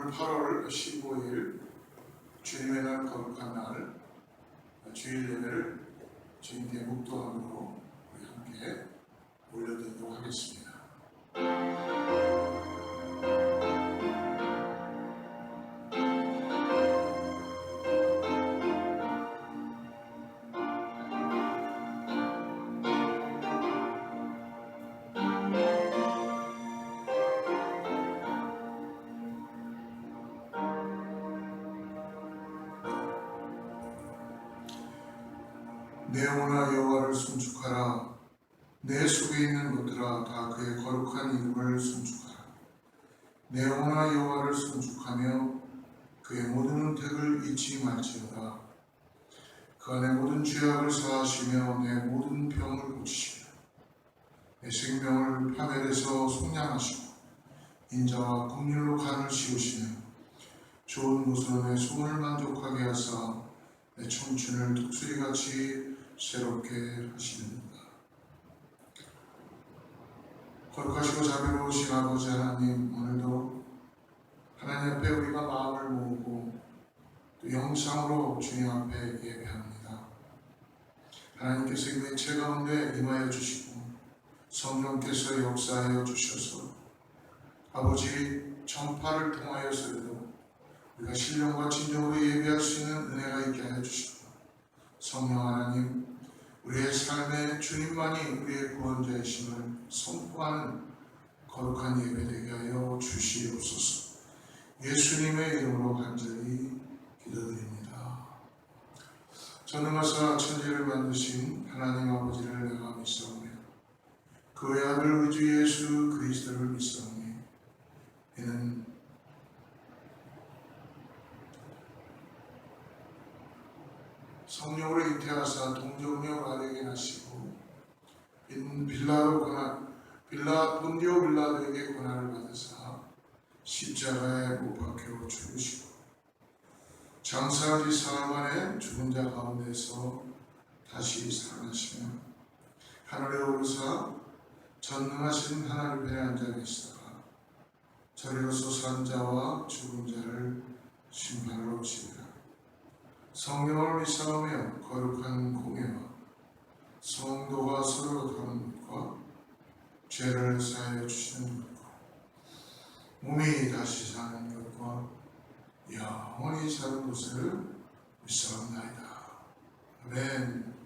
오늘 8월 15일 주님의 날 거룩한 날 주일 예배를 주님께 묵도함으로 우리 함께 올려드리도록 하겠습니다. 내 영혼아 여호와를 송축하라. 내 속에 있는 것들아 다 그의 거룩한 이름을 송축하라. 내 영혼아 여호와를 송축하며 그의 모든 은택을 잊지 말지어다. 그가 내 모든 죄악을 사하시며 내 모든 병을 고치시며 내 생명을 파멸에서 속량하시고 인자와 긍휼로 간을 씌우시며 좋은 모습으로 내 소원을 만족하게 하사 내 청춘을 독수리같이 새롭게 하시는다. 거룩하시고 자비로우신 아버지 하나님, 오늘도 하나님 앞에 우리가 마음을 모으고 또 영상으로 주님 앞에 예배합니다. 하나님께서 이 매체 가운데 임하여 주시고 성령께서 역사하여 주셔서 아버지 전파를 통하여서도 우리가 신령과 진정으로 예배할 수 있는 은혜가 있게 하여 주시고 성령 하나님, 우리의 삶에 주님만이 우리의 구원자이심을 선포하는 거룩한 예배 되게 하여 주시옵소서. 예수님의 이름으로 간절히 기도드립니다. 전능하사 천지를 만드신 하나님 아버지를 내가 믿사오며 그의 아들 우리 주 예수 그리스도를 믿사오니 이는 성령으로 잉태하사 동정녀 아들에게 나시고 본디오 빌라도에게 고난을 받으사 십자가에 못 박혀 죽으시고 장사한 지 사흘 만에 죽은 자 가운데서 다시 살아나시며 하늘에 오르사 전능하신 하나님의 앉아 계시다가 저리로서 산 자와 죽은 자를 심판하러 오시리라. 성령을 믿사오며 거룩한 공예와 성도가 서로 다루는 것과 죄를 사하여 주시는 것과 몸이 다시 사는 것과 영원히 사는 것을 믿사옵나이다. 아멘.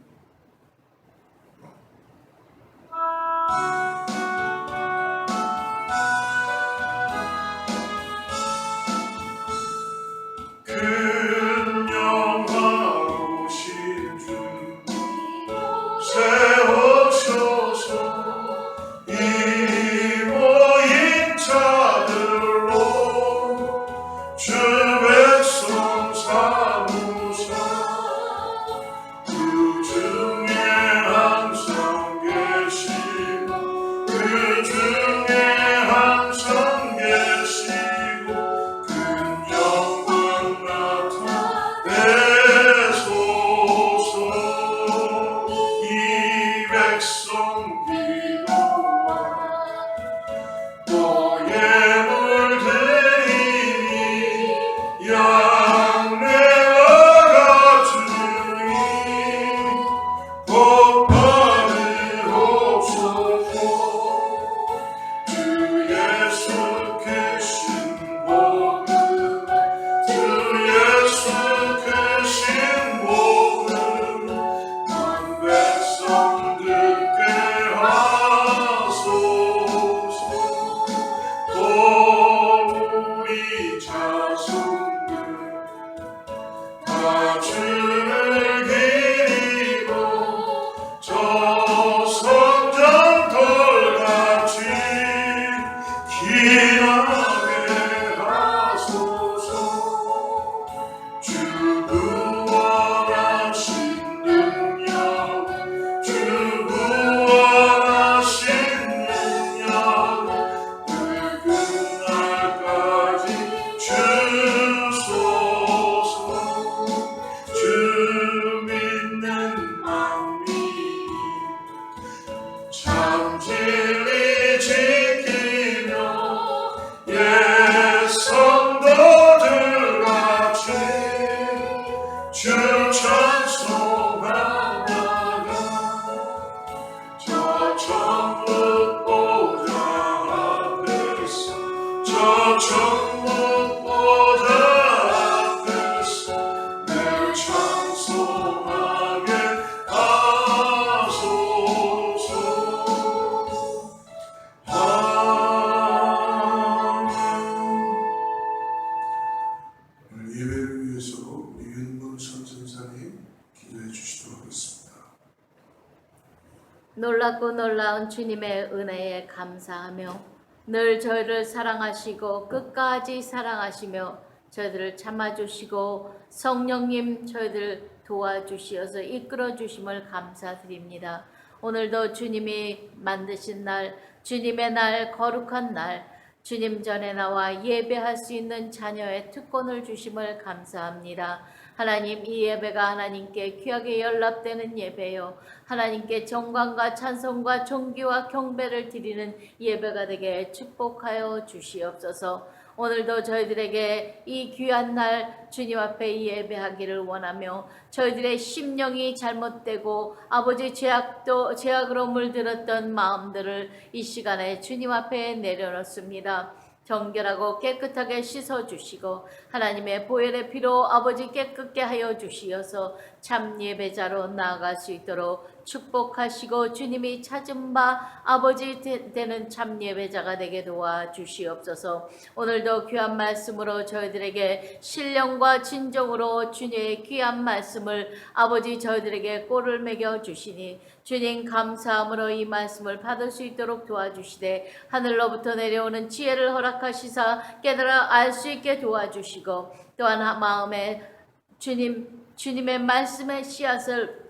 도 천국보다 앞에서 늘 찬송하게 하소서. 오늘 예배를 위해서 우리 윤문 선생사님 기도해 주시도록 하겠습니다. 놀랍고 놀라운 주님의 은혜에 감사하며 늘 저희를 사랑하시고 끝까지 사랑하시며 저희들을 참아주시고 성령님 저희들 도와주시어서 이끌어 주심을 감사드립니다. 오늘도 주님이 만드신 날, 주님의 날, 거룩한 날, 주님 전에 나와 예배할 수 있는 자녀의 특권을 주심을 감사합니다. 하나님, 이 예배가 하나님께 귀하게 연락되는 예배요, 하나님께 정광과 찬송과 존귀와 경배를 드리는 예배가 되게 축복하여 주시옵소서. 오늘도 저희들에게 이 귀한 날 주님 앞에 예배하기를 원하며 저희들의 심령이 잘못되고 아버지 죄악으로 물들었던 마음들을 이 시간에 주님 앞에 내려놓습니다. 정결하고 깨끗하게 씻어주시고 하나님의 보혈의 피로 아버지 깨끗게 하여 주시어서 참 예배자로 나아갈 수 있도록 축복하시고 주님이 찾은 바 아버지 되는 참 예배자가 되게 도와주시옵소서. 오늘도 귀한 말씀으로 저희들에게 신령과 진정으로 주님의 귀한 말씀을 아버지 저희들에게 꼴을 매겨 주시니 주님 감사함으로 이 말씀을 받을 수 있도록 도와주시되 하늘로부터 내려오는 지혜를 허락하시사 깨달아 알 수 있게 도와주시고 또한 마음에 주님의 말씀의 씨앗을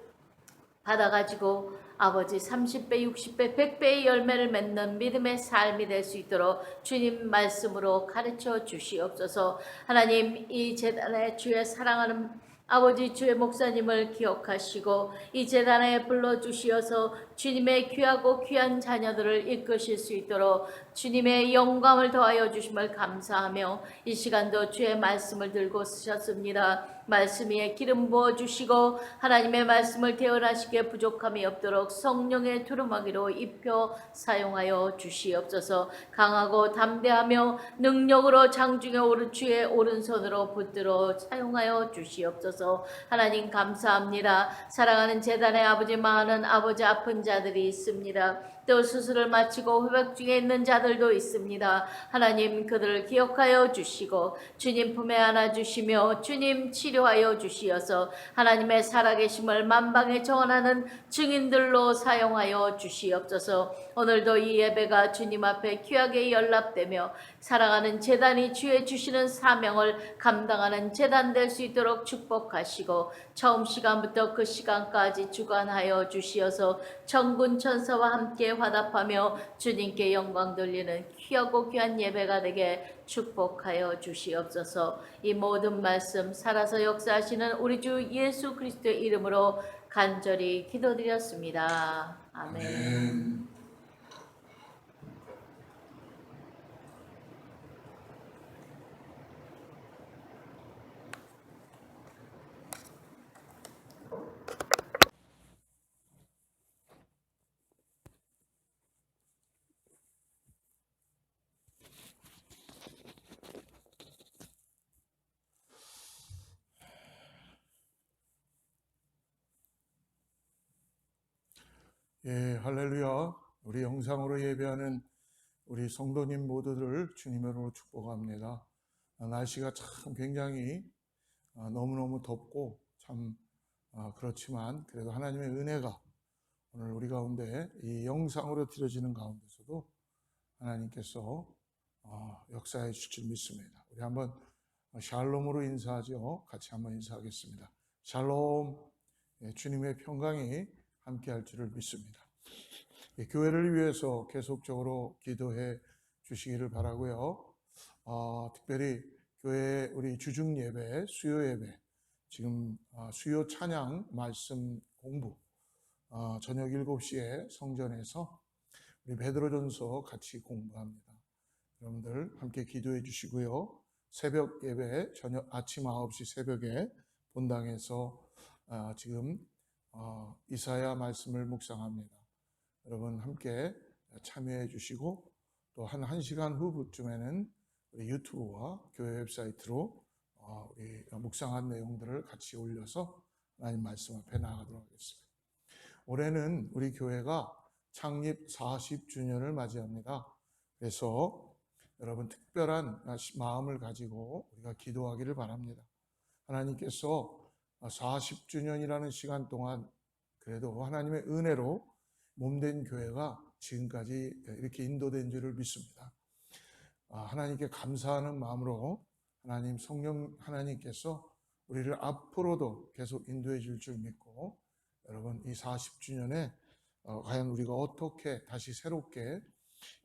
받아가지고 아버지 30배, 60배, 100배의 열매를 맺는 믿음의 삶이 될 수 있도록 주님 말씀으로 가르쳐 주시옵소서. 하나님, 이 재단에 주의 사랑하는 아버지 주의 목사님을 기억하시고 이 재단에 불러주시어서 주님의 귀하고 귀한 자녀들을 이끄실 수 있도록 주님의 영광을 더하여 주심을 감사하며 이 시간도 주의 말씀을 들고 쓰셨습니다. 말씀 위에 기름 부어주시고 하나님의 말씀을 태어나시기에 부족함이 없도록 성령의 두루마기로 입혀 사용하여 주시옵소서. 강하고 담대하며 능력으로 장중에 주의 오른손으로 붙들어 사용하여 주시옵소서. 하나님 감사합니다. 사랑하는 재단의 아버지, 많은 아버지 아픈 자들이 있습니다. 또 수술을 마치고 회복 중에 있는 자들도 있습니다. 하나님 그들을 기억하여 주시고 주님 품에 안아주시며 주님 치료하여 주시어서 하나님의 살아계심을 만방에 전하는 증인들로 사용하여 주시옵소서. 오늘도 이 예배가 주님 앞에 귀하게 연락되며 사랑하는 재단이 주의 주시는 사명을 감당하는 재단 될 수 있도록 축복하시고 처음 시간부터 그 시간까지 주관하여 주시어서 천군 천사와 함께 화답하며 주님께 영광 돌리는 귀하고 귀한 예배가 되게 축복하여 주시옵소서. 이 모든 말씀 살아서 역사하시는 우리 주 예수 그리스도의 이름으로 간절히 기도드렸습니다. 아멘. 예, 할렐루야. 우리 영상으로 예배하는 우리 성도님 모두를 주님으로 축복합니다. 날씨가 참 굉장히 너무너무 덥고 참 그렇지만 그래도 하나님의 은혜가 오늘 우리 가운데 이 영상으로 드려지는 가운데서도 하나님께서 역사해 주실 줄 믿습니다. 우리 한번 샬롬으로 인사하죠. 같이 한번 인사하겠습니다. 샬롬. 예, 주님의 평강이 함께 할 줄을 믿습니다. 예, 교회를 위해서 계속적으로 기도해 주시기를 바라고요. 특별히 교회 우리 주중 예배, 수요 예배, 지금 수요 찬양 말씀 공부 저녁 7시에 성전에서 우리 베드로전서 같이 공부합니다. 여러분들 함께 기도해 주시고요. 새벽 예배, 아침 9시 새벽에 본당에서 지금 이사야 말씀을 묵상합니다. 여러분 함께 참여해 주시고 또 한 1시간 후쯤에는 우리 유튜브와 교회 웹사이트로 우리 묵상한 내용들을 같이 올려서 하나님 말씀 앞에 나아가도록 하겠습니다. 올해는 우리 교회가 창립 40주년을 맞이합니다. 그래서 여러분 특별한 마음을 가지고 우리가 기도하기를 바랍니다. 하나님께서 40주년이라는 시간 동안 그래도 하나님의 은혜로 몸된 교회가 지금까지 이렇게 인도된 줄을 믿습니다. 하나님께 감사하는 마음으로 하나님 성령 하나님께서 우리를 앞으로도 계속 인도해 줄 줄 믿고, 여러분 이 40주년에 과연 우리가 어떻게 다시 새롭게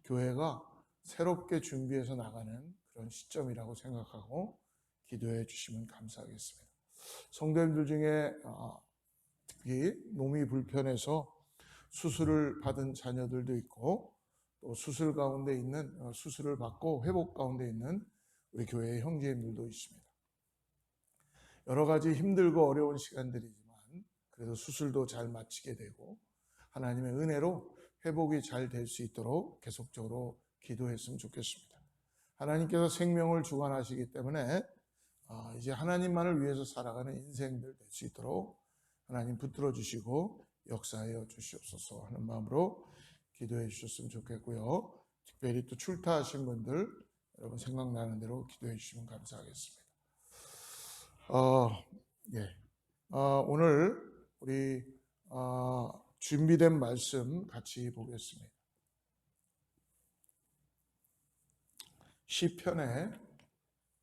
교회가 새롭게 준비해서 나가는 그런 시점이라고 생각하고 기도해 주시면 감사하겠습니다. 성도님들 중에 특히 몸이 불편해서 수술을 받은 자녀들도 있고, 또 수술 가운데 있는 수술을 받고 회복 가운데 있는 우리 교회의 형제님들도 있습니다. 여러 가지 힘들고 어려운 시간들이지만 그래도 수술도 잘 마치게 되고 하나님의 은혜로 회복이 잘 될 수 있도록 계속적으로 기도했으면 좋겠습니다. 하나님께서 생명을 주관하시기 때문에 이제 하나님만을 위해서 살아가는 인생들 될 수 있도록 하나님 붙들어 주시고 역사하여 주시옵소서 하는 마음으로 기도해 주셨으면 좋겠고요. 특별히 또 출타하신 분들 여러분 생각나는 대로 기도해 주시면 감사하겠습니다. 오늘 우리 준비된 말씀 같이 보겠습니다. 시편의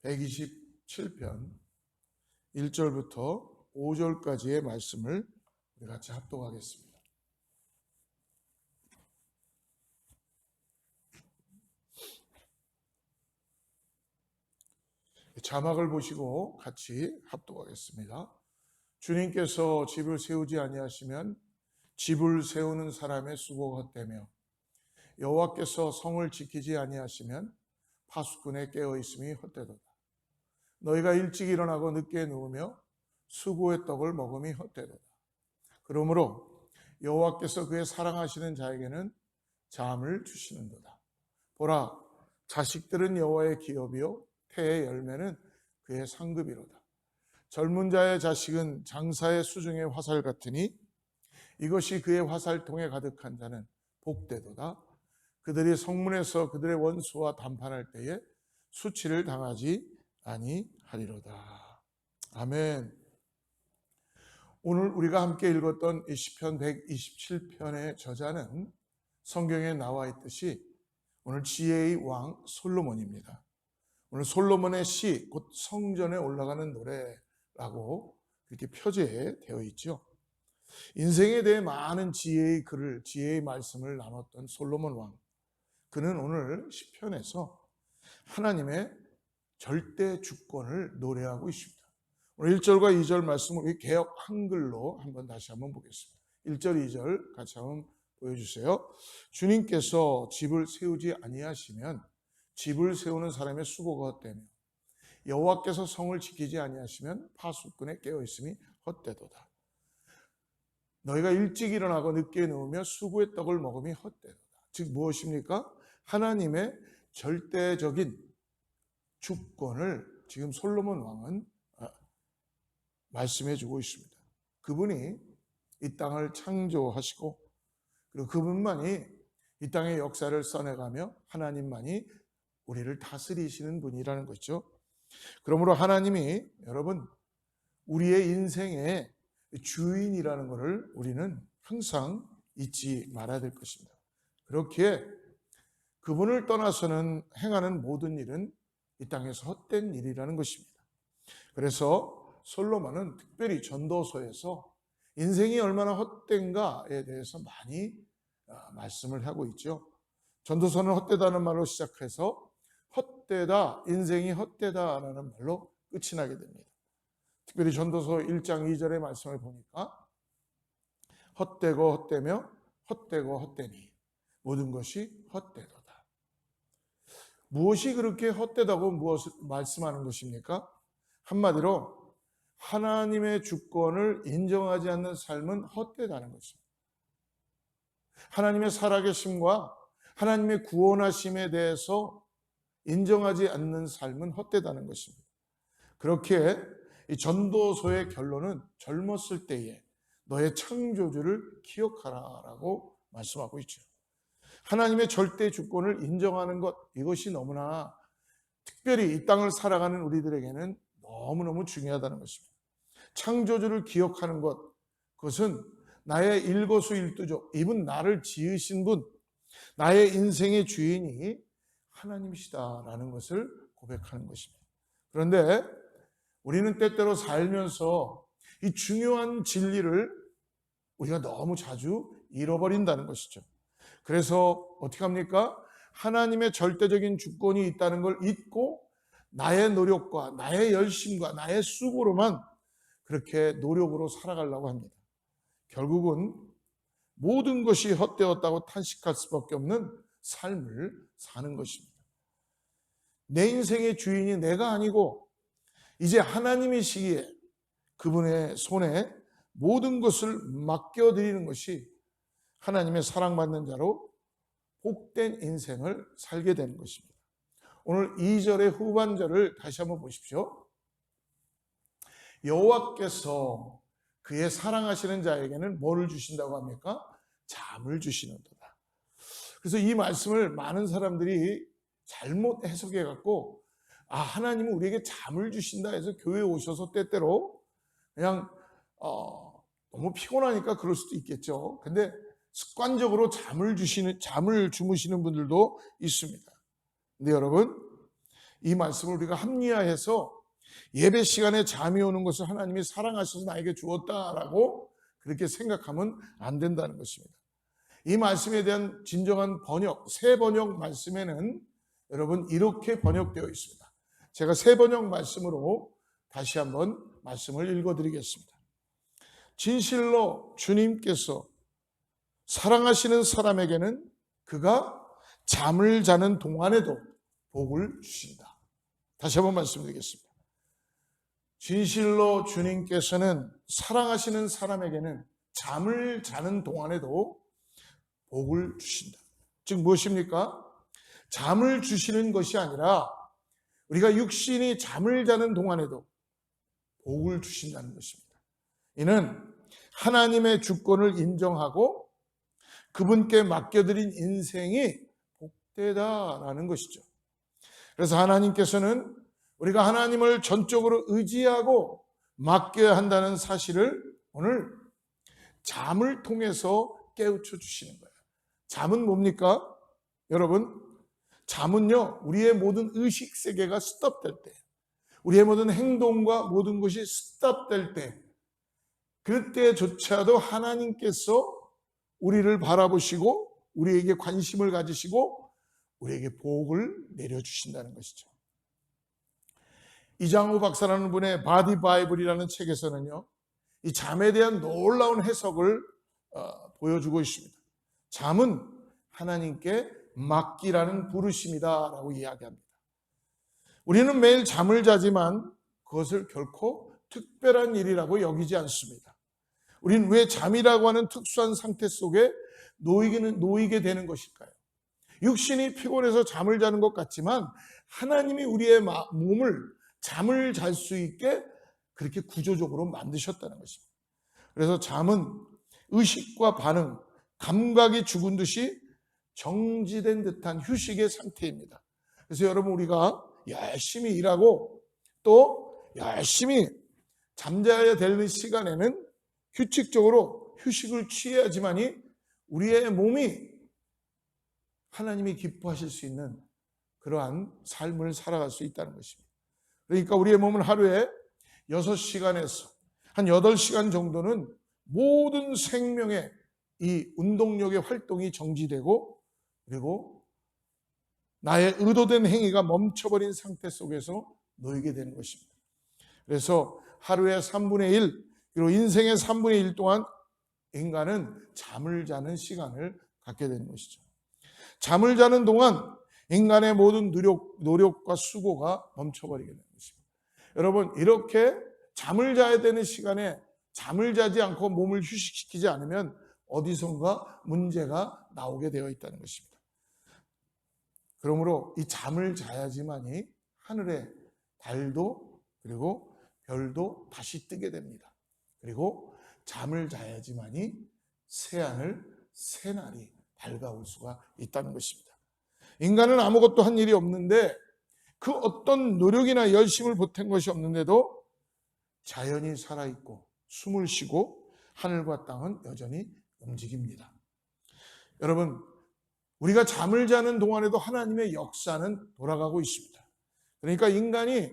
127편 1절부터 5절까지의 말씀을 우리 같이 합독하겠습니다. 자막을 보시고 같이 합독하겠습니다. 주님께서 집을 세우지 아니하시면 집을 세우는 사람의 수고가 헛되며, 여호와께서 성을 지키지 아니하시면 파수꾼의 깨어 있음이 헛되도다. 너희가 일찍 일어나고 늦게 누우며 수고의 떡을 먹음이 헛되도다. 그러므로 여호와께서 그의 사랑하시는 자에게는 잠을 주시는도다. 보라, 자식들은 여호와의 기업이요 태의 열매는 그의 상급이로다. 젊은 자의 자식은 장사의 수중의 화살 같으니 이것이 그의 화살통에 가득한 자는 복되도다. 그들이 성문에서 그들의 원수와 담판할 때에 수치를 당하지 아니하리로다. 아멘. 오늘 우리가 함께 읽었던 이 시편 127편의 저자는 성경에 나와 있듯이 오늘 지혜의 왕 솔로몬입니다. 오늘 솔로몬의 시, 곧 성전에 올라가는 노래라고 그렇게 표제되어 있죠. 인생에 대해 많은 지혜의 글을, 지혜의 말씀을 나눴던 솔로몬 왕. 그는 오늘 시편에서 하나님의 절대 주권을 노래하고 있습니다. 오늘 1절과 2절 말씀을 우리 개역 한글로 다시 한번 보겠습니다. 1절, 2절 같이 한번 보여주세요. 주님께서 집을 세우지 아니하시면 집을 세우는 사람의 수고가 헛되며, 여호와께서 성을 지키지 아니하시면 파수꾼의 깨어있음이 헛되도다. 너희가 일찍 일어나고 늦게 누우며 수고의 떡을 먹음이 헛되도다. 즉 무엇입니까? 하나님의 절대적인 주권을 지금 솔로몬 왕은 말씀해 주고 있습니다. 그분이 이 땅을 창조하시고, 그리고 그분만이 이 땅의 역사를 써내가며 하나님만이 우리를 다스리시는 분이라는 거죠. 그러므로 하나님이 여러분 우리의 인생의 주인이라는 것을 우리는 항상 잊지 말아야 될 것입니다. 그렇기에 그분을 떠나서는 행하는 모든 일은 이 땅에서 헛된 일이라는 것입니다. 그래서 솔로몬은 특별히 전도서에서 인생이 얼마나 헛된가에 대해서 많이 말씀을 하고 있죠. 전도서는 헛되다는 말로 시작해서 헛되다, 인생이 헛되다라는 말로 끝이 나게 됩니다. 특별히 전도서 1장 2절의 말씀을 보니까 헛되고 헛되며 헛되고 헛되니 모든 것이 헛되도다. 무엇이 그렇게 헛되다고 무엇을 말씀하는 것입니까? 한마디로 하나님의 주권을 인정하지 않는 삶은 헛되다는 것입니다. 하나님의 살아계심과 하나님의 구원하심에 대해서 인정하지 않는 삶은 헛되다는 것입니다. 그렇게 이 전도서의 결론은 젊었을 때에 너의 창조주를 기억하라라고 말씀하고 있죠. 하나님의 절대 주권을 인정하는 것, 이것이 너무나 특별히 이 땅을 살아가는 우리들에게는 너무너무 중요하다는 것입니다. 창조주를 기억하는 것, 그것은 나의 일거수일투족, 이분 나를 지으신 분, 나의 인생의 주인이 하나님이시다라는 것을 고백하는 것입니다. 그런데 우리는 때때로 살면서 이 중요한 진리를 우리가 너무 자주 잃어버린다는 것이죠. 그래서 어떻게 합니까? 하나님의 절대적인 주권이 있다는 걸 잊고 나의 노력과 나의 열심과 나의 수고로만 그렇게 노력으로 살아가려고 합니다. 결국은 모든 것이 헛되었다고 탄식할 수밖에 없는 삶을 사는 것입니다. 내 인생의 주인이 내가 아니고 이제 하나님이시기에 그분의 손에 모든 것을 맡겨드리는 것이 하나님의 사랑받는 자로 복된 인생을 살게 되는 것입니다. 오늘 2절의 후반절을 다시 한번 보십시오. 여호와께서 그의 사랑하시는 자에게는 뭐를 주신다고 합니까? 잠을 주시는도다. 그래서 이 말씀을 많은 사람들이 잘못 해석해 갖고 하나님은 우리에게 잠을 주신다 해서 교회에 오셔서 때때로 그냥 너무 피곤하니까 그럴 수도 있겠죠. 근데 습관적으로 잠을 주무시는 분들도 있습니다. 근데 여러분, 이 말씀을 우리가 합리화해서 예배 시간에 잠이 오는 것을 하나님이 사랑하셔서 나에게 주었다라고 그렇게 생각하면 안 된다는 것입니다. 이 말씀에 대한 진정한 번역, 새 번역 말씀에는 여러분 이렇게 번역되어 있습니다. 제가 새 번역 말씀으로 다시 한번 말씀을 읽어드리겠습니다. 진실로 주님께서 사랑하시는 사람에게는 그가 잠을 자는 동안에도 복을 주신다. 다시 한번 말씀드리겠습니다. 진실로 주님께서는 사랑하시는 사람에게는 잠을 자는 동안에도 복을 주신다. 즉 무엇입니까? 잠을 주시는 것이 아니라 우리가 육신이 잠을 자는 동안에도 복을 주신다는 것입니다. 이는 하나님의 주권을 인정하고 그분께 맡겨드린 인생이 복되다라는 것이죠. 그래서 하나님께서는 우리가 하나님을 전적으로 의지하고 맡겨야 한다는 사실을 오늘 잠을 통해서 깨우쳐 주시는 거예요. 잠은 뭡니까? 여러분, 잠은요, 우리의 모든 의식 세계가 스톱될 때, 우리의 모든 행동과 모든 것이 스톱될 때, 그때조차도 하나님께서 우리를 바라보시고 우리에게 관심을 가지시고 우리에게 복을 내려주신다는 것이죠. 이장우 박사라는 분의 바디 바이블이라는 책에서는요, 이 잠에 대한 놀라운 해석을 보여주고 있습니다. 잠은 하나님께 맡기라는 부르심이다라고 이야기합니다. 우리는 매일 잠을 자지만 그것을 결코 특별한 일이라고 여기지 않습니다. 우리는 왜 잠이라고 하는 특수한 상태 속에 놓이게 되는 것일까요? 육신이 피곤해서 잠을 자는 것 같지만 하나님이 우리의 몸을 잠을 잘 수 있게 그렇게 구조적으로 만드셨다는 것입니다. 그래서 잠은 의식과 반응, 감각이 죽은 듯이 정지된 듯한 휴식의 상태입니다. 그래서 여러분, 우리가 열심히 일하고 또 열심히 잠자야 되는 시간에는 규칙적으로 휴식을 취해야지만이 우리의 몸이 하나님이 기뻐하실 수 있는 그러한 삶을 살아갈 수 있다는 것입니다. 그러니까 우리의 몸은 하루에 6시간에서 한 8시간 정도는 모든 생명의 이 운동력의 활동이 정지되고 그리고 나의 의도된 행위가 멈춰버린 상태 속에서 놓이게 되는 것입니다. 그래서 하루의 3분의 1, 그리고 인생의 3분의 1 동안 인간은 잠을 자는 시간을 갖게 되는 것이죠. 잠을 자는 동안 인간의 모든 노력과 수고가 멈춰버리게 되는 것입니다. 여러분, 이렇게 잠을 자야 되는 시간에 잠을 자지 않고 몸을 휴식시키지 않으면 어디선가 문제가 나오게 되어 있다는 것입니다. 그러므로 이 잠을 자야지만이 하늘의 달도 그리고 별도 다시 뜨게 됩니다. 그리고 잠을 자야지만이 새하늘, 새날이 밝아올 수가 있다는 것입니다. 인간은 아무것도 한 일이 없는데 그 어떤 노력이나 열심을 보탠 것이 없는데도 자연이 살아있고 숨을 쉬고 하늘과 땅은 여전히 움직입니다. 여러분, 우리가 잠을 자는 동안에도 하나님의 역사는 돌아가고 있습니다. 그러니까 인간이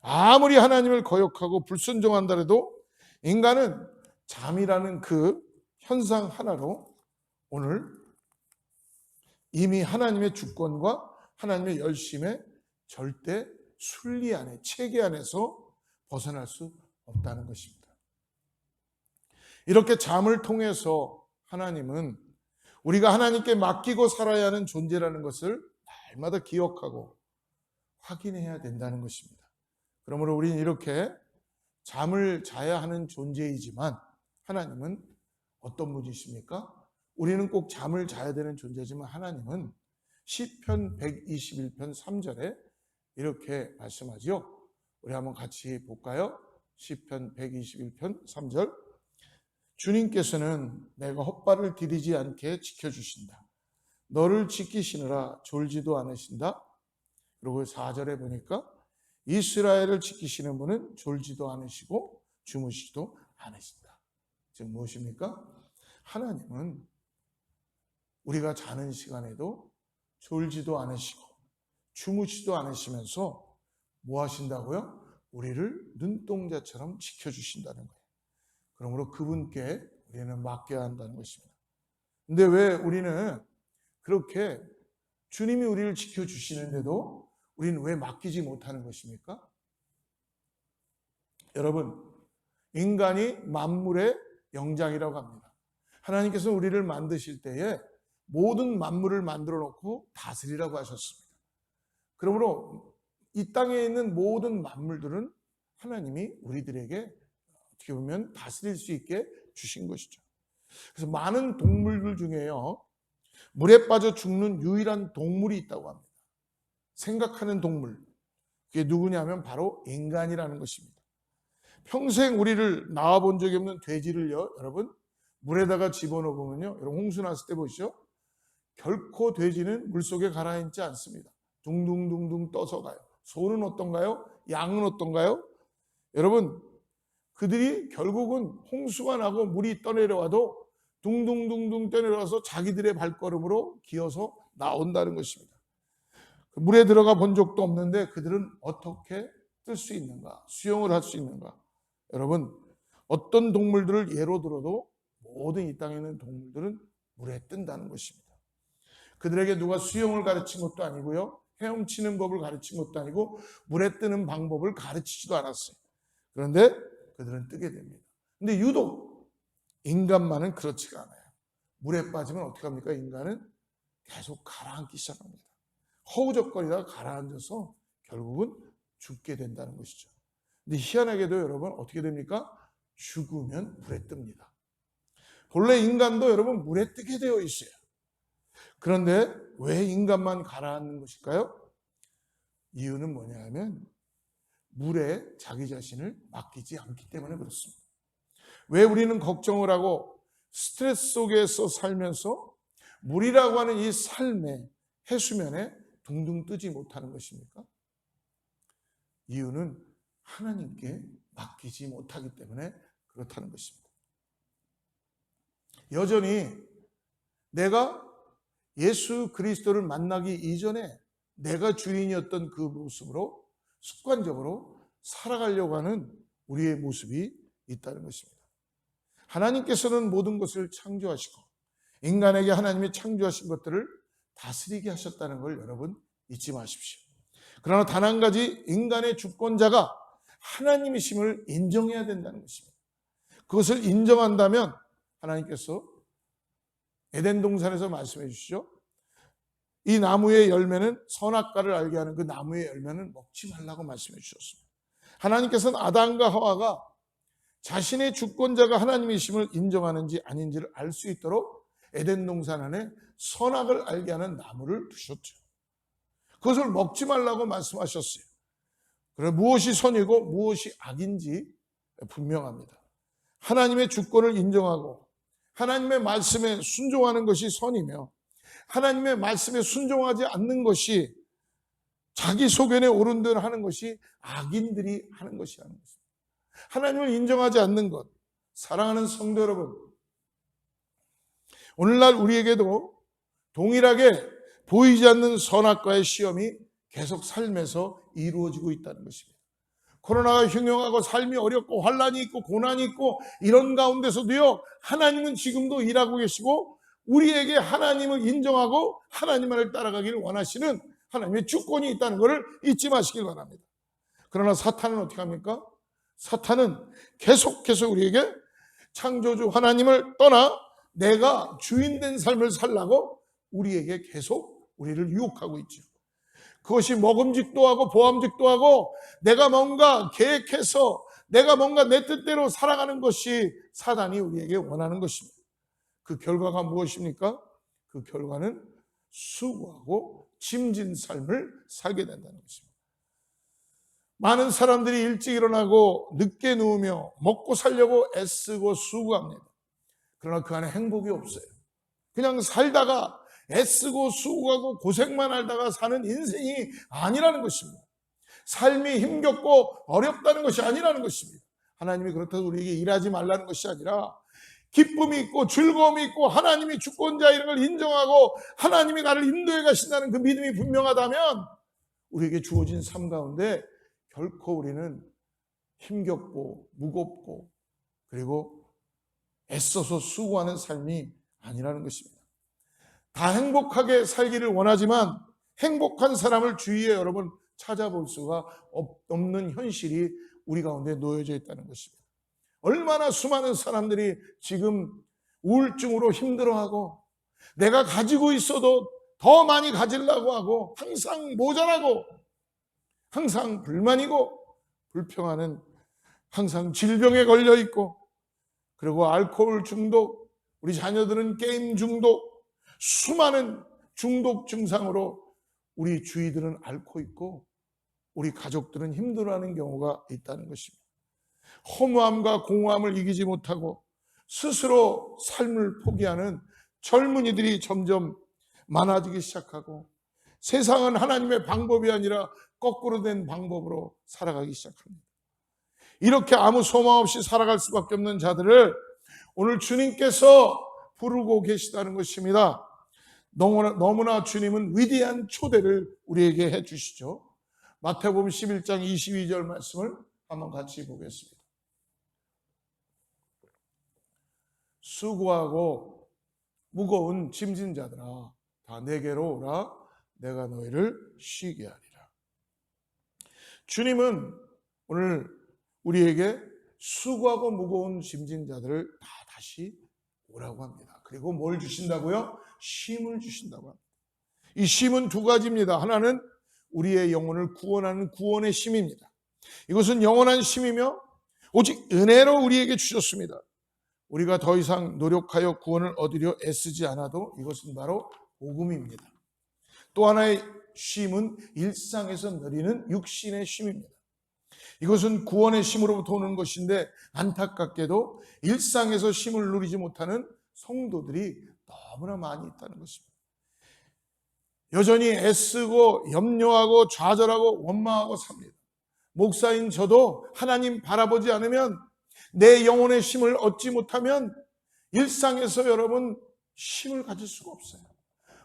아무리 하나님을 거역하고 불순종한다 해도 인간은 잠이라는 그 현상 하나로 오늘 이미 하나님의 주권과 하나님의 열심의 절대 순리 안에, 체계 안에서 벗어날 수 없다는 것입니다. 이렇게 잠을 통해서 하나님은 우리가 하나님께 맡기고 살아야 하는 존재라는 것을 날마다 기억하고 확인해야 된다는 것입니다. 그러므로 우리는 이렇게 잠을 자야 하는 존재이지만 하나님은 어떤 분이십니까? 우리는 꼭 잠을 자야 되는 존재지만 하나님은 시편 121편 3절에 이렇게 말씀하지요. 우리 한번 같이 볼까요? 시편 121편 3절. 주님께서는 내가 헛발을 디디지 않게 지켜주신다. 너를 지키시느라 졸지도 않으신다. 그리고 4절에 보니까 이스라엘을 지키시는 분은 졸지도 않으시고 주무시지도 않으신다. 즉 무엇입니까? 하나님은 우리가 자는 시간에도 졸지도 않으시고 주무시지도 않으시면서 뭐 하신다고요? 우리를 눈동자처럼 지켜주신다는 거예요. 그러므로 그분께 우리는 맡겨야 한다는 것입니다. 근데 왜 우리는 그렇게 주님이 우리를 지켜주시는데도 우리는 왜 맡기지 못하는 것입니까? 여러분, 인간이 만물의 영장이라고 합니다. 하나님께서 우리를 만드실 때에 모든 만물을 만들어 놓고 다스리라고 하셨습니다. 그러므로 이 땅에 있는 모든 만물들은 하나님이 우리들에게 어떻게 보면 다스릴 수 있게 주신 것이죠. 그래서 많은 동물들 중에요, 물에 빠져 죽는 유일한 동물이 있다고 합니다. 생각하는 동물. 그게 누구냐면 바로 인간이라는 것입니다. 평생 우리를 낳아본 적이 없는 돼지를요, 여러분, 물에다가 집어넣으면요, 여러분 홍수 났을 때 보시죠. 결코 돼지는 물속에 가라앉지 않습니다. 둥둥둥둥 떠서 가요. 소는 어떤가요? 양은 어떤가요? 여러분, 그들이 결국은 홍수가 나고 물이 떠내려와도 둥둥둥둥 떠내려와서 자기들의 발걸음으로 기어서 나온다는 것입니다. 물에 들어가 본 적도 없는데 그들은 어떻게 뜰 수 있는가? 수영을 할 수 있는가? 여러분, 어떤 동물들을 예로 들어도 모든 이 땅에 있는 동물들은 물에 뜬다는 것입니다. 그들에게 누가 수영을 가르친 것도 아니고요, 헤엄치는 법을 가르친 것도 아니고 물에 뜨는 방법을 가르치지도 않았어요. 그런데 그들은 뜨게 됩니다. 근데 유독 인간만은 그렇지가 않아요. 물에 빠지면 어떻게 합니까? 인간은 계속 가라앉기 시작합니다. 허우적거리다가 가라앉아서 결국은 죽게 된다는 것이죠. 근데 희한하게도 여러분 어떻게 됩니까? 죽으면 물에 뜹니다. 본래 인간도 여러분 물에 뜨게 되어 있어요. 그런데 왜 인간만 가라앉는 것일까요? 이유는 뭐냐 하면 물에 자기 자신을 맡기지 않기 때문에 그렇습니다. 왜 우리는 걱정을 하고 스트레스 속에서 살면서 물이라고 하는 이 삶의 해수면에 둥둥 뜨지 못하는 것입니까? 이유는 하나님께 맡기지 못하기 때문에 그렇다는 것입니다. 여전히 내가 예수 그리스도를 만나기 이전에 내가 주인이었던 그 모습으로 습관적으로 살아가려고 하는 우리의 모습이 있다는 것입니다. 하나님께서는 모든 것을 창조하시고 인간에게 하나님이 창조하신 것들을 다스리게 하셨다는 걸 여러분 잊지 마십시오. 그러나 단 한 가지 인간의 주권자가 하나님이심을 인정해야 된다는 것입니다. 그것을 인정한다면 하나님께서 에덴 동산에서 말씀해 주시죠. 이 나무의 열매는 선악과를 알게 하는 그 나무의 열매는 먹지 말라고 말씀해 주셨습니다. 하나님께서는 아담과 하와가 자신의 주권자가 하나님이심을 인정하는지 아닌지를 알 수 있도록 에덴 동산 안에 선악을 알게 하는 나무를 두셨죠. 그것을 먹지 말라고 말씀하셨어요. 그래 무엇이 선이고 무엇이 악인지 분명합니다. 하나님의 주권을 인정하고 하나님의 말씀에 순종하는 것이 선이며 하나님의 말씀에 순종하지 않는 것이 자기 소견에 옳은 대로 하는 것이 악인들이 하는 것이라는 것입니다. 하나님을 인정하지 않는 것. 사랑하는 성도 여러분, 오늘날 우리에게도 동일하게 보이지 않는 선악과의 시험이 계속 삶에서 이루어지고 있다는 것입니다. 코로나가 흉흉하고 삶이 어렵고 환란이 있고 고난이 있고 이런 가운데서도요, 하나님은 지금도 일하고 계시고 우리에게 하나님을 인정하고 하나님만을 따라가기를 원하시는 하나님의 주권이 있다는 것을 잊지 마시길 바랍니다. 그러나 사탄은 어떻게 합니까? 사탄은 계속해서 우리에게 창조주 하나님을 떠나 내가 주인된 삶을 살라고 우리에게 계속 우리를 유혹하고 있죠. 그것이 먹음직도 하고 보암직도 하고 내가 뭔가 계획해서 내가 뭔가 내 뜻대로 살아가는 것이 사단이 우리에게 원하는 것입니다. 그 결과가 무엇입니까? 그 결과는 수고하고 짐진 삶을 살게 된다는 것입니다. 많은 사람들이 일찍 일어나고 늦게 누우며 먹고 살려고 애쓰고 수고합니다. 그러나 그 안에 행복이 없어요. 그냥 살다가 애쓰고 수고하고 고생만 하다가 사는 인생이 아니라는 것입니다. 삶이 힘겹고 어렵다는 것이 아니라는 것입니다. 하나님이 그렇다고 우리에게 일하지 말라는 것이 아니라 기쁨이 있고 즐거움이 있고 하나님이 주권자 이런 걸 인정하고 하나님이 나를 인도해 가신다는 그 믿음이 분명하다면 우리에게 주어진 삶 가운데 결코 우리는 힘겹고 무겁고 그리고 애써서 수고하는 삶이 아니라는 것입니다. 다 행복하게 살기를 원하지만 행복한 사람을 주위에 여러분 찾아볼 수가 없는 현실이 우리 가운데 놓여져 있다는 것입니다. 얼마나 수많은 사람들이 지금 우울증으로 힘들어하고 내가 가지고 있어도 더 많이 가지려고 하고 항상 모자라고 항상 불만이고 불평하는 항상 질병에 걸려 있고 그리고 알코올 중독, 우리 자녀들은 게임 중독, 수많은 중독 증상으로 우리 주위들은 앓고 있고 우리 가족들은 힘들어하는 경우가 있다는 것입니다. 허무함과 공허함을 이기지 못하고 스스로 삶을 포기하는 젊은이들이 점점 많아지기 시작하고 세상은 하나님의 방법이 아니라 거꾸로 된 방법으로 살아가기 시작합니다. 이렇게 아무 소망 없이 살아갈 수밖에 없는 자들을 오늘 주님께서 부르고 계시다는 것입니다. 너무나 주님은 위대한 초대를 우리에게 해주시죠. 마태복음 11장 22절 말씀을 한번 같이 보겠습니다. 수고하고 무거운 짐진 자들아 다 내게로 오라 내가 너희를 쉬게 하리라. 주님은 오늘 우리에게 수고하고 무거운 짐진 자들을 다 다시 오라고 합니다. 그리고 뭘 주신다고요? 쉼을 주신다고 합니다. 이 쉼은 두 가지입니다. 하나는 우리의 영혼을 구원하는 구원의 쉼입니다. 이것은 영원한 쉼이며 오직 은혜로 우리에게 주셨습니다. 우리가 더 이상 노력하여 구원을 얻으려 애쓰지 않아도 이것은 바로 복음입니다. 또 하나의 쉼은 일상에서 누리는 육신의 쉼입니다. 이것은 구원의 쉼으로부터 오는 것인데 안타깝게도 일상에서 쉼을 누리지 못하는 성도들이 너무나 많이 있다는 것입니다. 여전히 애쓰고 염려하고 좌절하고 원망하고 삽니다. 목사인 저도 하나님 바라보지 않으면 내 영혼의 쉼을 얻지 못하면 일상에서 여러분 쉼을 가질 수가 없어요.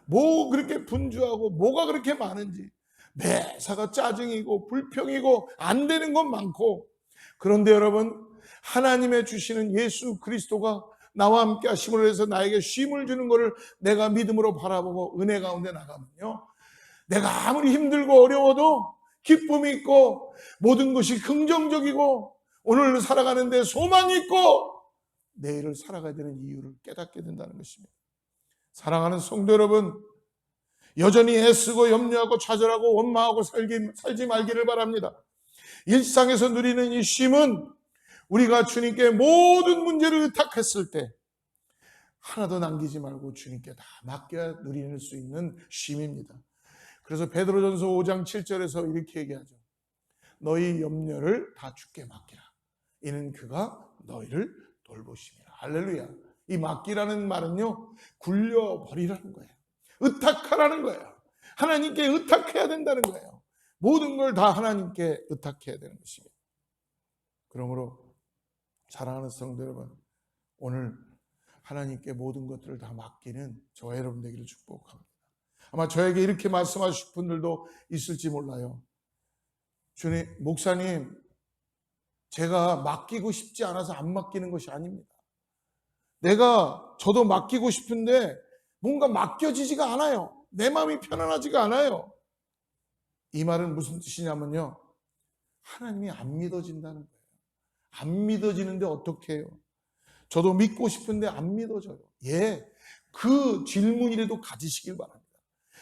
뭐 그렇게 분주하고 뭐가 그렇게 많은지 매사가 짜증이고 불평이고 안 되는 건 많고 그런데 여러분 하나님의 주시는 예수 그리스도가 나와 함께 하심으로 해서 나에게 쉼을 주는 것을 내가 믿음으로 바라보고 은혜 가운데 나가면요 내가 아무리 힘들고 어려워도 기쁨이 있고 모든 것이 긍정적이고 오늘 살아가는데 소망이 있고 내일을 살아가야 되는 이유를 깨닫게 된다는 것입니다. 사랑하는 성도 여러분 여전히 애쓰고 염려하고 좌절하고 원망하고 살지 말기를 바랍니다. 일상에서 누리는 이 쉼은 우리가 주님께 모든 문제를 의탁했을 때 하나도 남기지 말고 주님께 다 맡겨 누리는 수 있는 쉼입니다. 그래서 베드로전서 5장 7절에서 이렇게 얘기하죠. 너희 염려를 다 주께 맡기라. 이는 그가 너희를 돌보심이라. 할렐루야. 이 맡기라는 말은요, 굴려버리라는 거예요. 의탁하라는 거예요. 하나님께 의탁해야 된다는 거예요. 모든 걸 다 하나님께 의탁해야 되는 것입니다. 그러므로 사랑하는 성도 여러분, 오늘 하나님께 모든 것들을 다 맡기는 저와 여러분 되기를 축복합니다. 아마 저에게 이렇게 말씀하실 분들도 있을지 몰라요. 주님, 목사님, 제가 맡기고 싶지 않아서 안 맡기는 것이 아닙니다. 저도 맡기고 싶은데 뭔가 맡겨지지가 않아요. 내 마음이 편안하지가 않아요. 이 말은 무슨 뜻이냐면요, 하나님이 안 믿어진다는 거예요. 안 믿어지는데 어떻게 해요? 저도 믿고 싶은데 안 믿어져요. 그 질문이라도 가지시길 바랍니다.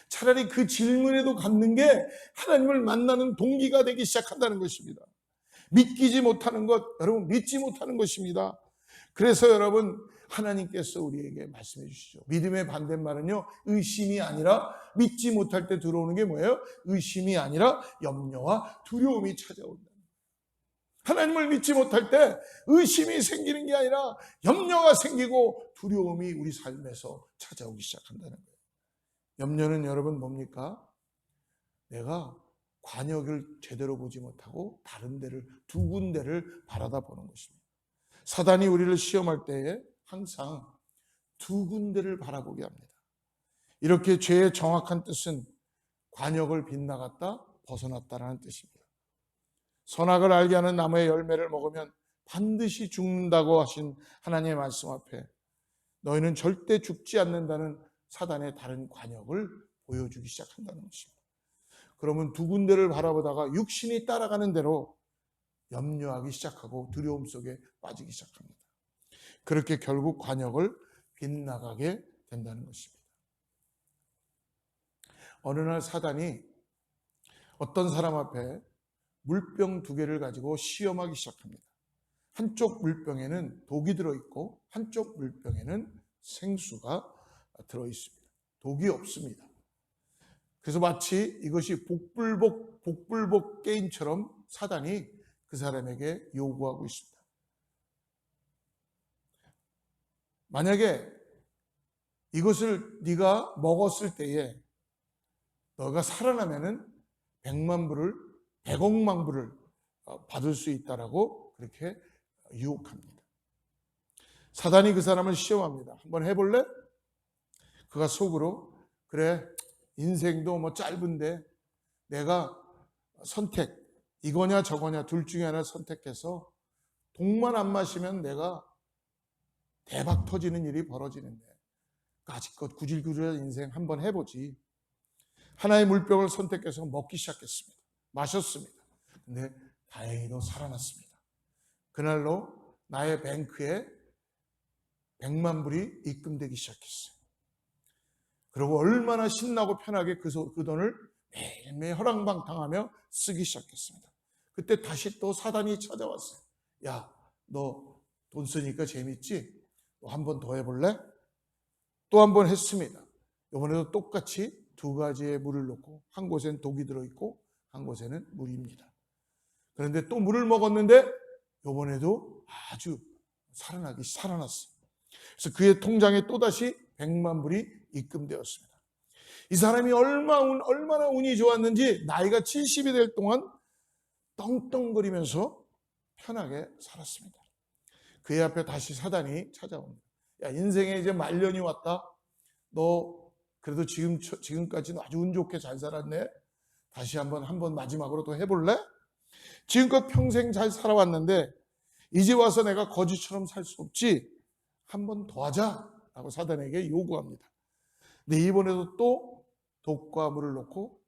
차라리 그 질문에도 갖는 게 하나님을 만나는 동기가 되기 시작한다는 것입니다. 믿기지 못하는 것, 여러분 믿지 못하는 것입니다. 그래서 여러분, 하나님께서 우리에게 말씀해 주시죠. 믿음의 반대말은요, 의심이 아니라, 믿지 못할 때 들어오는 게 뭐예요? 의심이 아니라 염려와 두려움이 찾아온다. 하나님을 믿지 못할 때 의심이 생기는 게 아니라 염려가 생기고 두려움이 우리 삶에서 찾아오기 시작한다는 거예요. 염려는 여러분 뭡니까? 내가 관역을 제대로 보지 못하고 다른 데를, 두 군데를 바라다 보는 것입니다. 사단이 우리를 시험할 때에 항상 두 군데를 바라보게 합니다. 이렇게 죄의 정확한 뜻은 관역을 빗나갔다, 벗어났다라는 뜻입니다. 선악을 알게 하는 나무의 열매를 먹으면 반드시 죽는다고 하신 하나님의 말씀 앞에 너희는 절대 죽지 않는다는 사단의 다른 관역을 보여주기 시작한다는 것입니다. 그러면 두 군데를 바라보다가 육신이 따라가는 대로 염려하기 시작하고 두려움 속에 빠지기 시작합니다. 그렇게 결국 관역을 빗나가게 된다는 것입니다. 어느 날 사단이 어떤 사람 앞에 물병 2개를 가지고 시험하기 시작합니다. 한쪽 물병에는 독이 들어있고 한쪽 물병에는 생수가 들어있습니다. 독이 없습니다. 그래서 마치 이것이 복불복 게임처럼 사단이 그 사람에게 요구하고 있습니다. 만약에 이것을 네가 먹었을 때에 너가 살아나면은 100억만 불을 받을 수 있다라고 그렇게 유혹합니다. 사단이 그 사람을 시험합니다. 한번 해볼래? 그가 속으로, 그래, 인생도 뭐 짧은데 내가 선택, 이거냐 저거냐 둘 중에 하나 선택해서 독만 안 마시면 내가 대박 터지는 일이 벌어지는데 까짓것 구질구질한 인생 한번 해보지. 하나의 물병을 선택해서 먹기 시작했습니다. 마셨습니다. 근데 다행히도 살아났습니다. 그날로 나의 뱅크에 100만 불이 입금되기 시작했어요. 그리고 얼마나 신나고 편하게 그 돈을 매일매일 허랑방탕하며 쓰기 시작했습니다. 그때 다시 또 사단이 찾아왔어요. 야, 너 돈 쓰니까 재밌지? 너 한 번 더 해볼래? 또 한 번 했습니다. 이번에도 똑같이 2가지의 물을 넣고 한 곳엔 독이 들어있고 한 곳에는 물입니다. 그런데 또 물을 먹었는데 이번에도 아주 살아났어요. 그래서 그의 통장에 또다시 100만 불이 입금되었습니다. 이 사람이 얼마나 운이 좋았는지 나이가 70이 될 동안 떵떵거리면서 편하게 살았습니다. 그의 앞에 다시 사단이 찾아옵니다. 야, 인생에 이제 말년이 왔다. 너 그래도 지금까지는 아주 운 좋게 잘 살았네. 다시 한 번 마지막으로 또 해볼래? 지금껏 평생 잘 살아왔는데 이제 와서 내가 거지처럼 살 수 없지. 한 번 더 하자 라고 사단에게 요구합니다. 근데 이번에도 또 독과 물을 넣고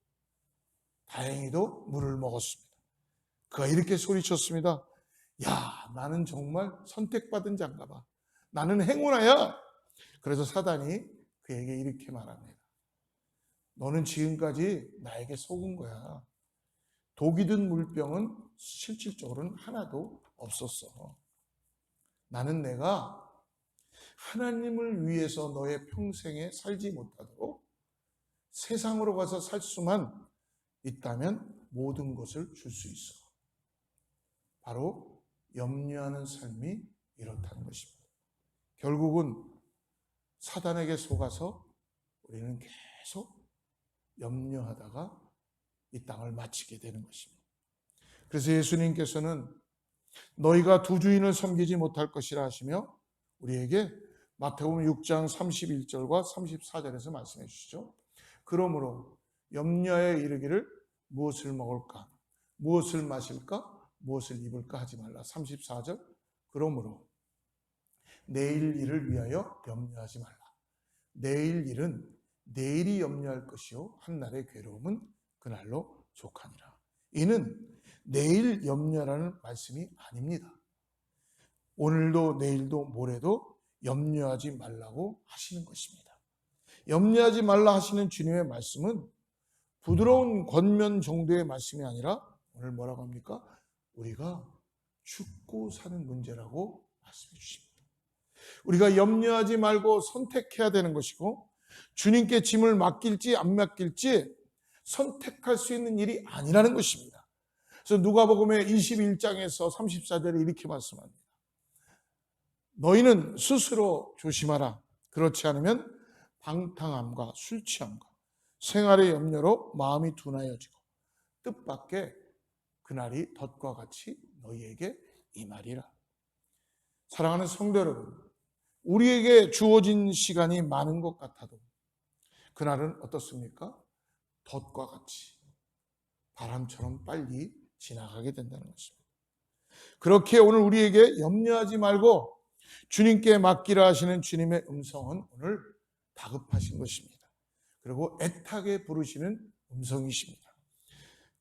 다행히도 물을 먹었습니다. 그가 이렇게 소리쳤습니다. 야, 나는 정말 선택받은 자인가 봐. 나는 행운아야. 그래서 사단이 그에게 이렇게 말합니다. 너는 지금까지 나에게 속은 거야. 독이 든 물병은 실질적으로는 하나도 없었어. 나는 내가 하나님을 위해서 너의 평생에 살지 못하도록 세상으로 가서 살 수만 있다면 모든 것을 줄 수 있어. 바로 염려하는 삶이 이렇다는 것입니다. 결국은 사단에게 속아서 우리는 계속 염려하다가 이 땅을 마치게 되는 것입니다. 그래서 예수님께서는 너희가 두 주인을 섬기지 못할 것이라 하시며 우리에게 마태복음 6장 31절과 34절에서 말씀해 주시죠. 그러므로 염려에 이르기를 무엇을 먹을까, 무엇을 마실까, 무엇을 입을까 하지 말라. 34절 그러므로 내일 일을 위하여 염려하지 말라. 내일 일은 내일이 염려할 것이요 한날의 괴로움은 그날로 족하니라. 이는 내일 염려라는 말씀이 아닙니다. 오늘도 내일도 모레도 염려하지 말라고 하시는 것입니다. 염려하지 말라 하시는 주님의 말씀은 부드러운 권면 정도의 말씀이 아니라 오늘 뭐라고 합니까? 우리가 죽고 사는 문제라고 말씀해 주십니다. 우리가 염려하지 말고 선택해야 되는 것이고 주님께 짐을 맡길지 안 맡길지 선택할 수 있는 일이 아니라는 것입니다. 그래서 누가복음의 21장에서 34절에 이렇게 말씀합니다. 너희는 스스로 조심하라. 그렇지 않으면 방탕함과 술 취함과 생활의 염려로 마음이 둔하여지고 뜻밖의 그날이 덫과 같이 너희에게 임하리라. 사랑하는 성도 여러분, 우리에게 주어진 시간이 많은 것 같아도 그날은 어떻습니까? 덫과 같이 바람처럼 빨리 지나가게 된다는 것입니다. 그렇게 오늘 우리에게 염려하지 말고 주님께 맡기라 하시는 주님의 음성은 오늘 다급하신 것입니다. 그리고 애타게 부르시는 음성이십니다.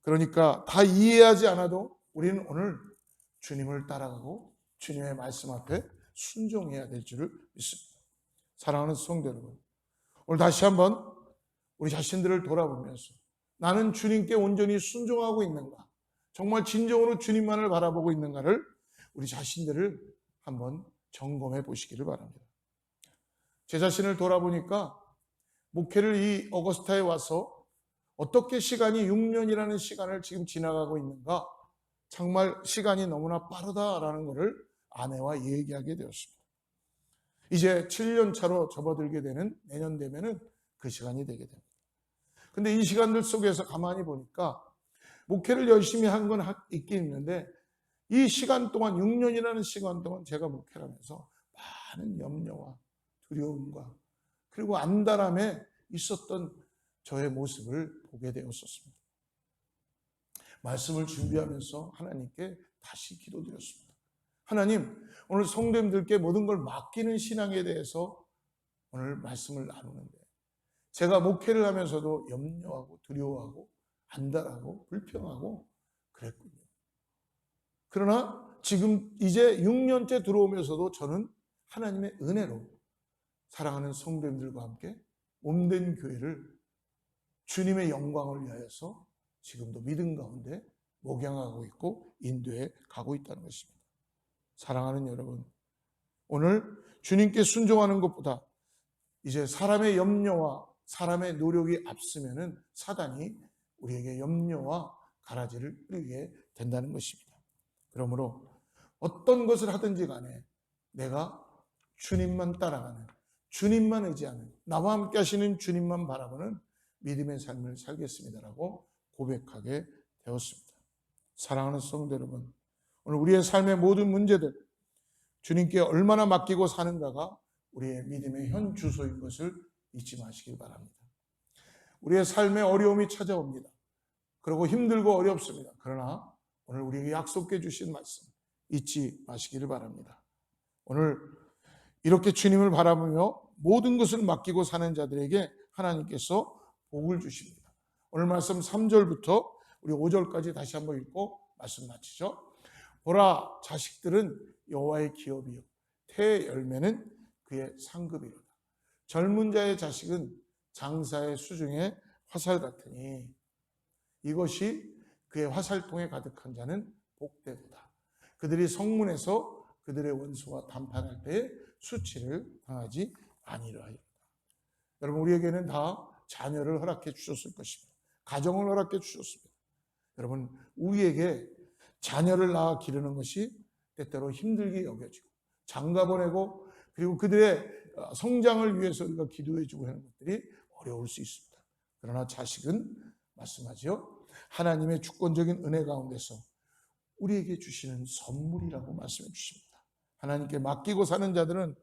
그러니까 다 이해하지 않아도 우리는 오늘 주님을 따라가고 주님의 말씀 앞에 순종해야 될 줄을 믿습니다. 사랑하는 성도 여러분, 오늘 다시 한번 우리 자신들을 돌아보면서 나는 주님께 온전히 순종하고 있는가, 정말 진정으로 주님만을 바라보고 있는가를 우리 자신들을 한번 점검해 보시기를 바랍니다. 제 자신을 돌아보니까 목회를 이 어거스타에 와서 어떻게 시간이 6년이라는 시간을 지금 지나가고 있는가, 정말 시간이 너무나 빠르다라는 것을 아내와 얘기하게 되었습니다. 이제 7년 차로 접어들게 되는 내년 되면은 그 시간이 되게 됩니다. 근데 이 시간들 속에서 가만히 보니까 목회를 열심히 한 건 있긴 있는데 이 시간 동안 6년이라는 시간 동안 제가 목회를 하면서 많은 염려와 두려움과 그리고 안달함에 있었던 저의 모습을 보게 되었었습니다. 말씀을 준비하면서 하나님께 다시 기도드렸습니다. 하나님, 오늘 성도님들께 모든 걸 맡기는 신앙에 대해서 오늘 말씀을 나누는데 제가 목회를 하면서도 염려하고 두려워하고 안달하고 불평하고 그랬군요. 그러나 지금 이제 6년째 들어오면서도 저는 하나님의 은혜로 사랑하는 성도님들과 함께 몸된 교회를 주님의 영광을 위하여서 지금도 믿음 가운데 목양하고 있고 인도해 가고 있다는 것입니다. 사랑하는 여러분, 오늘 주님께 순종하는 것보다 이제 사람의 염려와 사람의 노력이 앞서면은 사단이 우리에게 염려와 가라지를 뿌리게 된다는 것입니다. 그러므로 어떤 것을 하든지 간에 내가 주님만 따라가는, 주님만 의지하는, 나와 함께 하시는 주님만 바라보는 믿음의 삶을 살겠습니다라고 고백하게 되었습니다. 사랑하는 성도 여러분, 오늘 우리의 삶의 모든 문제들 주님께 얼마나 맡기고 사는가가 우리의 믿음의 현 주소인 것을 잊지 마시길 바랍니다. 우리의 삶에 어려움이 찾아옵니다. 그리고 힘들고 어렵습니다. 그러나 오늘 우리에게 약속해 주신 말씀 잊지 마시기를 바랍니다. 오늘 이렇게 주님을 바라보며 모든 것을 맡기고 사는 자들에게 하나님께서 복을 주십니다. 오늘 말씀 3절부터 우리 5절까지 다시 한번 읽고 말씀 마치죠. 보라, 자식들은 여호와의 기업이요 태의 열매는 그의 상급이로다. 젊은 자의 자식은 장사의 수중에 화살 같으니 이것이 그의 화살통에 가득한 자는 복되도다. 그들이 성문에서 그들의 원수와 담판할 때에 수치를 당하지 아니하리라. 여러분, 우리에게는 다 자녀를 허락해 주셨을 것입니다. 가정을 허락해 주셨습니다. 여러분, 우리에게 자녀를 낳아 기르는 것이 때때로 힘들게 여겨지고 장가 보내고 그리고 그들의 성장을 위해서 우리가 기도해 주고 하는 것들이 어려울 수 있습니다. 그러나 자식은 말씀하죠. 하나님의 주권적인 은혜 가운데서 우리에게 주시는 선물이라고 말씀해 주십니다. 하나님께 맡기고 사는 자들은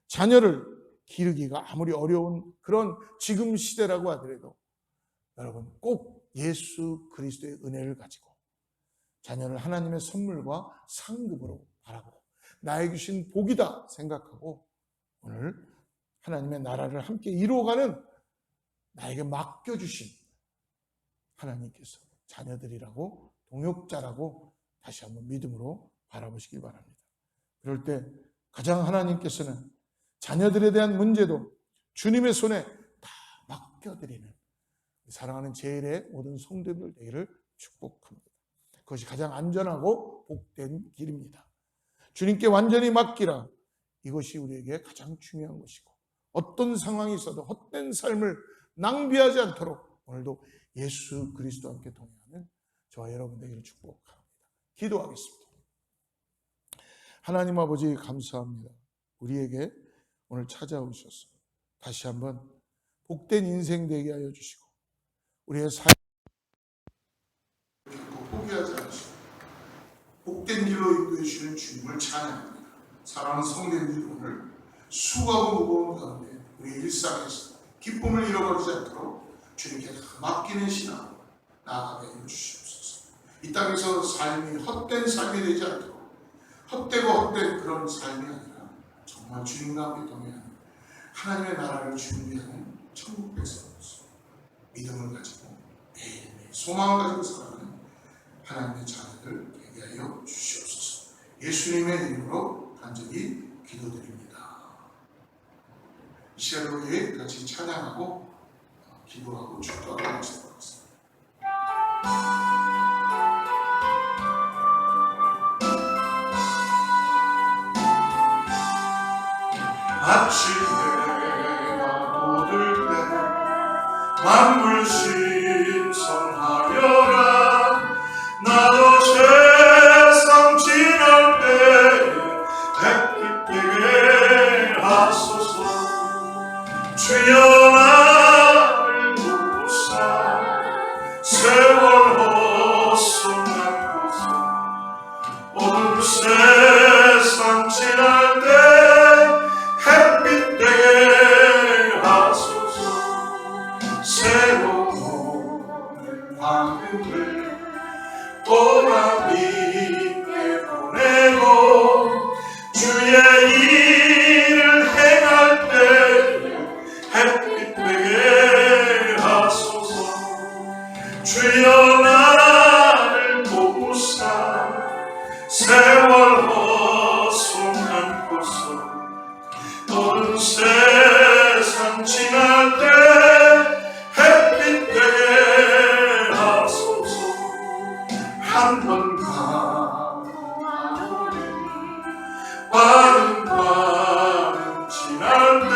자녀를 기르기가 아무리 어려운 그런 지금 시대라고 하더라도 여러분 꼭 예수 그리스도의 은혜를 가지고 자녀를 하나님의 선물과 상급으로 바라보고 나에게 주신 복이다 생각하고 오늘 하나님의 나라를 함께 이루어가는 나에게 맡겨주신 하나님께서 자녀들이라고 동역자라고 다시 한번 믿음으로 바라보시기 바랍니다. 그럴 때 가장 하나님께서는 자녀들에 대한 문제도 주님의 손에 다 맡겨드리는 사랑하는 제일의 모든 성도들 되기를 축복합니다. 그것이 가장 안전하고 복된 길입니다. 주님께 완전히 맡기라. 이것이 우리에게 가장 중요한 것이고 어떤 상황이 있어도 헛된 삶을 낭비하지 않도록 오늘도 예수 그리스도와 함께 동행하는 저와 여러분 되기를 축복합니다. 기도하겠습니다. 하나님 아버지 감사합니다. 우리에게 오늘 찾아오셔서 다시 한번 복된 인생 되게 하여 주시고 우리의 삶을 결코 포기하지 않으시고 복된 길로 인도해 주시는 주님을 찬양합니다. 사랑하는 성도님들이 오늘 수고하고 무거운 가운데 우리 일상에서 기쁨을 잃어버리지 않도록 주님께 맡기는 신앙으로 나아가게 해 주시옵소서. 이 땅에서 삶이 헛된 삶이 되지 않도록 헛되고 헛된 그런 삶이 아니라 정말 주님과 함께 동행하는 하나님의 나라를 준비하는 천국 백성으로서 믿음을 가지고 매일매일 소망을 가지고 살아가는 하나님의 자녀들 되게 하여 주시옵소서. 예수님의 이름으로 간절히 기도드립니다. 이 시간에 우리 같이 찬양하고 기도하고 축도하고 나서겠습니다. 아침 해가 돋을 때 만물 신성하여라. 나도 세상 지날 때 햇빛 되게 하소서. 주여 나를 도우사 세월 헛손한 곳에 어두운 세상 지날 때 햇빛 되게 하소서. 새로운 방금을 보람 있게 보내고 주의 일을 행할 때 햇빛 되게 하소서. 주여 나를 도우사 세월 헛손한 곳에 어두운 세상 지날 때 햇빛 되게 하소서. 한번 빠른 지날 때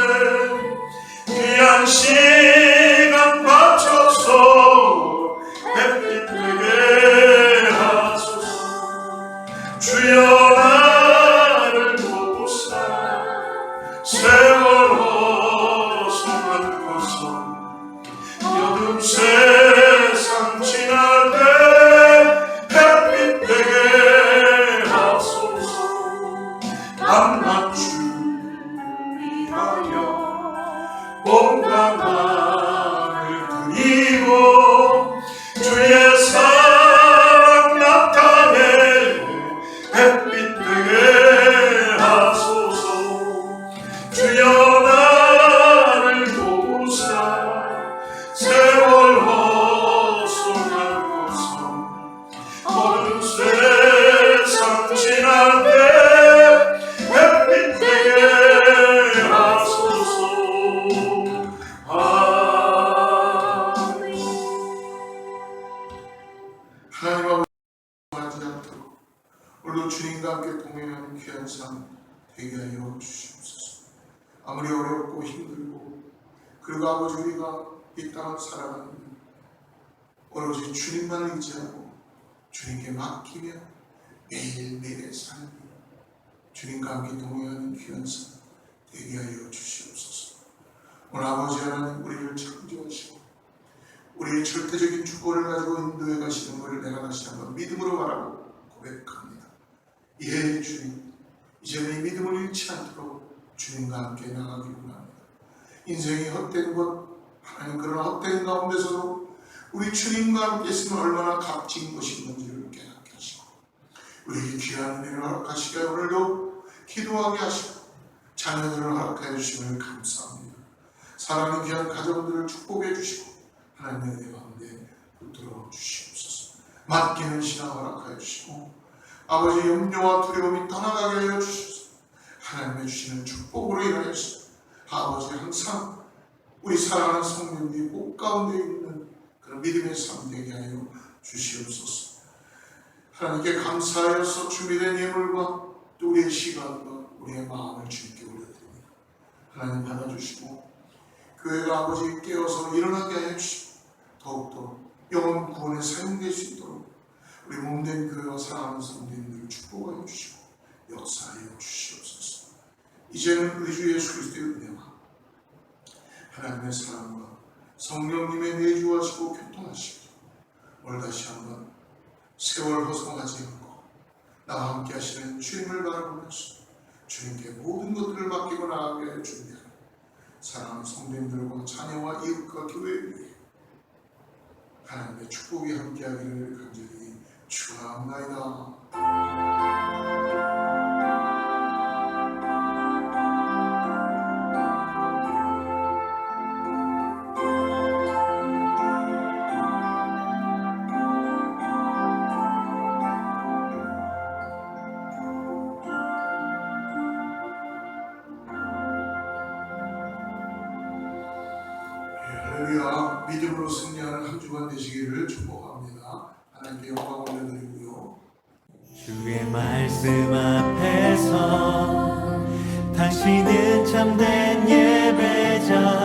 귀한 시간 맞춰서 햇빛 되게 하소서. 주여 나를 도우사 세월 헛손한 곳에 어두운 세상 지날 때 햇빛 되게 하소서. 밤낮주를 위하여 몸과 마음을 드리고 주의 사랑 나타내 햇빛 되게 하소서. 주여 나를 도우사 세월 헛손한 곳에 어두운 세상 지날 때 햇빛 되게 하소서. 아멘. 하나님 아버지 하지 않도록 오늘도 주님과 함께 동행하는 귀한 삶 되게 하여 주시옵소서. 아무리 어렵고 힘들고 그리고 아버지 우리가 이 땅을 살아가는 오로지 주님만을 의지하고 주님께 맡기며 매일매일의 삶이 주님과 함께 동행하는 귀한 삶 되게 하여 주시옵소서. 오늘 아버지 하나님 우리를 창조하시고 우리의 절대적인 주권을 가지고 인도해 가시는 것을 내가 다시 한번 믿음으로 바라고 고백합니다. 예 주님, 이제는 이 믿음을 잃지 않도록 주님과 함께 나가기를 원합니다. 인생이 헛된 것 하나님, 그러나 헛된 가운데서도 우리 주님과 함께 있으면 얼마나 값진 것이 있는지를 깨닫게 하시고 우리에게 귀한 은혜를 허락하시게 오늘도 기도하게 하시고 자녀들을 허락하여 주심을 감사합니다. 사랑하는 귀한 가정들을 축복해 주시고 하나님의 은혜 가운데 붙들어 주시옵소서. 맡기는 신앙 허락하여 주시고 아버지 염려와 두려움이 떠나가게 하여 주시옵소서. 하나님의 주시는 축복으로 인하여서 아버지 항상 우리 사랑하는 성도들이 복 가운데 있는 그런 믿음의 삶 되게 하여 주시옵소서. 하나님께 감사하여서 준비된 예물과 또 우리의 시간과 우리의 마음을 주님께 올려드립니다. 하나님 받아주시고 교회가 아버지 깨어서 일어나게 하여 주시고 더욱더 영혼 구원에 사용될 수 있도록 우리 몸된 교회와 사랑하는 성도님들을 축복하여 주시고 역사하여 주시옵소서. 이제는 우리 주 예수 그리스도의 은혜와 하나님의 사랑과 성령님의 내주하시고 교통하시고 오늘 다시 한번 세월 허송하지 않고 나와 함께 하시는 주님을 바라보면서 주님께 모든 것들을 맡기고 나아가게 하여 준비하는 사랑하는 성도님들과 자녀와 이웃과 교회를 위해 하나님의 축복이 함께하기를 간절히 축원합니다. 할렐루야. 믿음으로 승리하는 한 주간 되시기를 축복합니다. 하나님께 영광 올려드리고요. 주의 말씀 앞에서 당신은 참된 예배자